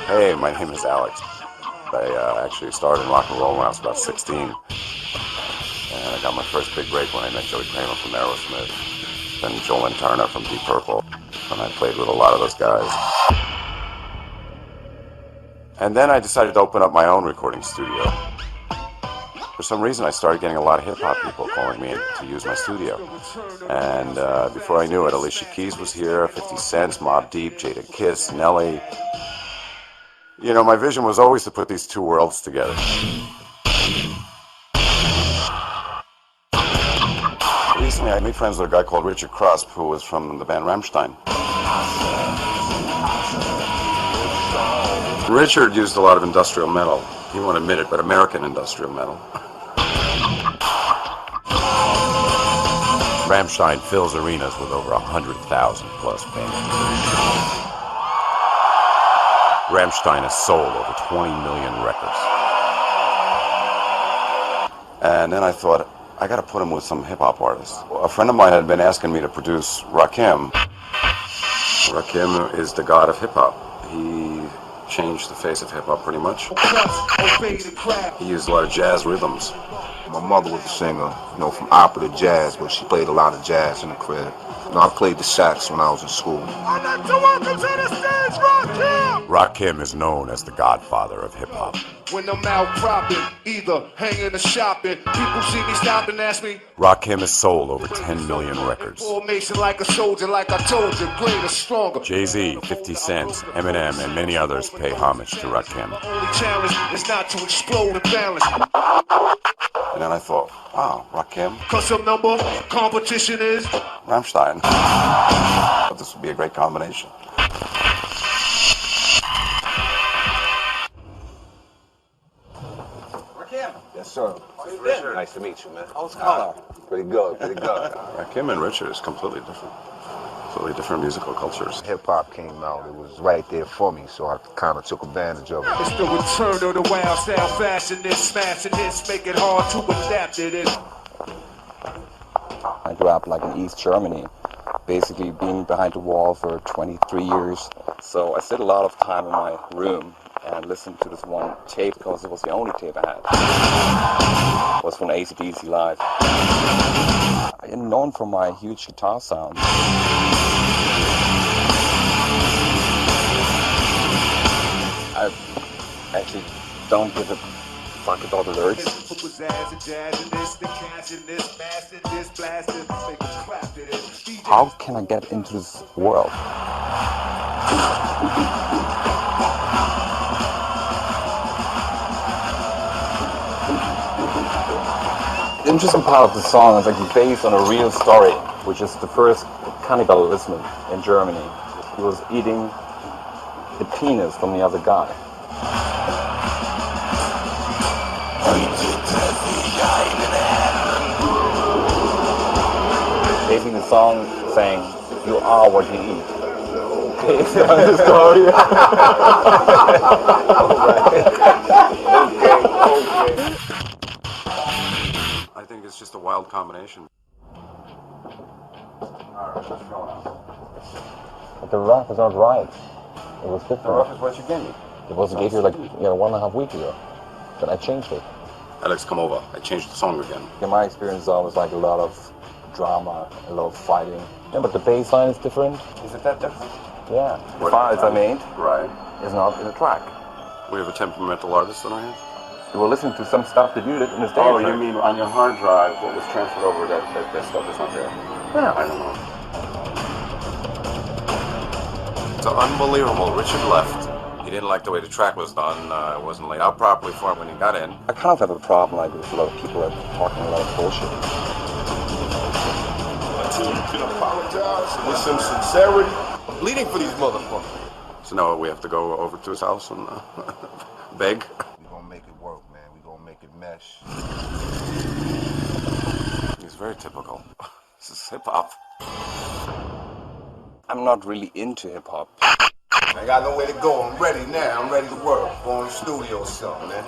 Hey, my name is Alex. I actually started in rock and roll when I was about 16. And I got my first big break when I met Joey Kramer from Aerosmith, then Joel and Turner from Deep Purple, and I played with a lot of those guys. And then I decided to open up my own recording studio. For some reason, I started getting a lot of hip-hop people calling me to use my studio. And before I knew it, Alicia Keys was here, 50 Cent, Mobb Deep, Jada Kiss, Nelly. You know, my vision was always to put these two worlds together. Recently, I made friends with a guy called Richard Kruspe, who was from the band Rammstein. Richard used a lot of industrial metal. He won't admit it, but American industrial metal. Rammstein fills arenas with over 100,000 plus fans. Rammstein has sold over 20 million records. And then I thought, I gotta put him with some hip-hop artists. A friend of mine had been asking me to produce Rakim. Rakim is the god of hip-hop. He changed the face of hip-hop pretty much. He used a lot of jazz rhythms. My mother was a singer, from opera to jazz, but she played a lot of jazz in the crib. I played the sax when I was in school. I'd like to welcome to the stage, Rakim! Rakim is known as the godfather of hip-hop. When I'm out cropping, either hanging or shopping, people see me stop and ask me. Rakim has sold over 10 million records. Formation like a soldier, like I told you, greater, stronger. Jay-Z, 50 Cent, Eminem, and many others pay homage to Rakim. The only challenge is not to explode and balance. And then I thought, wow, Rakim. Custom number, competition is Rammstein. This would be a great combination. Rakim. Yes, sir. Richard. Nice to meet you, man. How's color? Pretty good, pretty good. Rakim and Richard is completely different. Completely different musical cultures. Hip-hop came out, it was right there for me, so I kind of took advantage of it. It's the return of the wild style, fashion this, smashing this, make it hard to adapt to this. I grew up like in East Germany, basically being behind the wall for 23 years. So I sit a lot of time in my room and listened to this one tape because it was the only tape I had. It was from AC/DC Live. I'm known for my huge guitar sound. I actually don't give a fuck about the lyrics. How can I get into this world? The interesting part of the song is actually based on a real story, which is the first cannibalism in Germany. He was eating the penis from the other guy. Basically the song saying, you are what you eat. Based on the story. Okay. I think it's just a wild combination. But the rough is not right. It was different. The rough is what you gave me. It was gave you like 1.5 weeks ago. Then I changed it. Alex, come over. I changed the song again. In my experience, I was like a lot of drama, a lot of fighting. Yeah, but the bass line is different. Is it that different? Yeah. The files I made Right. is not in the track. We have a temperamental artist on our hands? You were listening to some stuff that you did in the stage. Oh, you mean on your hard drive, what was transferred over, that stuff is not there? Yeah. I don't know. It's unbelievable. Richard left. He didn't like the way the track was done. It wasn't laid out properly for him when he got in. I kind of have a problem like with a lot of people that are talking a lot of bullshit. You can apologize with some sincerity. I'm bleeding for these motherfuckers. So now we have to go over to his house and beg. We're gonna make it work, man. We're gonna make it mesh. He's very typical. This is hip-hop. I'm not really into hip-hop. I got nowhere to go. I'm ready now. I'm ready to work. Go in the studio or something, man.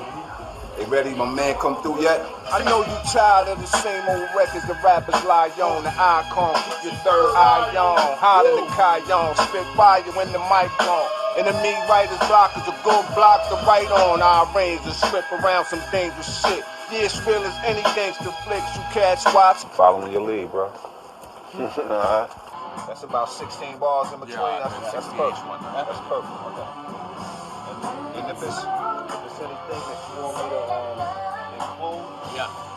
They ready? My man come through yet? I know you tired of the same old records the rappers lie on. The icon, keep your third eye on. Hotter than Kion, spit fire when the mic on. And the me writer's block is a good block to write on. I arrange and slip around some dangerous shit. Yeah, it's real as any gangster flicks you catch watch. Following your lead, bro. That's about 16 bars in between. Yeah, that's perfect. That's perfect. Okay. And if it's anything that you want me to include,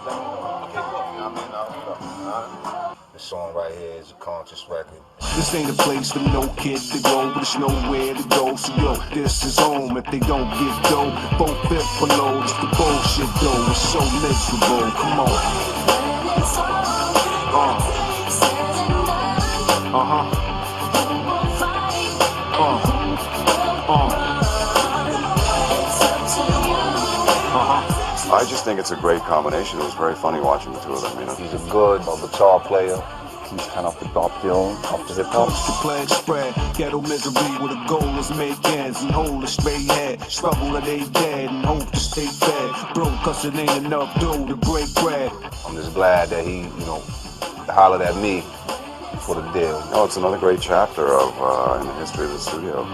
let me know. Okay, cool. I mean, alright. This song right here is a conscious record. This ain't a place for no kid to go, but it's nowhere to go. So yo, this is home if they don't get dough. 4/5 below, it's the bullshit though. It's so miserable. Come on. I just think it's a great combination. It was very funny watching the two of them, you know. He's a good guitar player. He's kind of the Bob Dylan of the hip hop. The plague spread, ghetto misery with a goal is make ends and hold a straight head. Struggle that they dead and hope to stay fed. Broke cause it ain't enough dough to break bread. I'm just glad that he, hollered at me for the deal. Oh, it's another great chapter of in the history of the studio.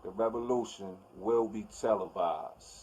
The revolution will be televised.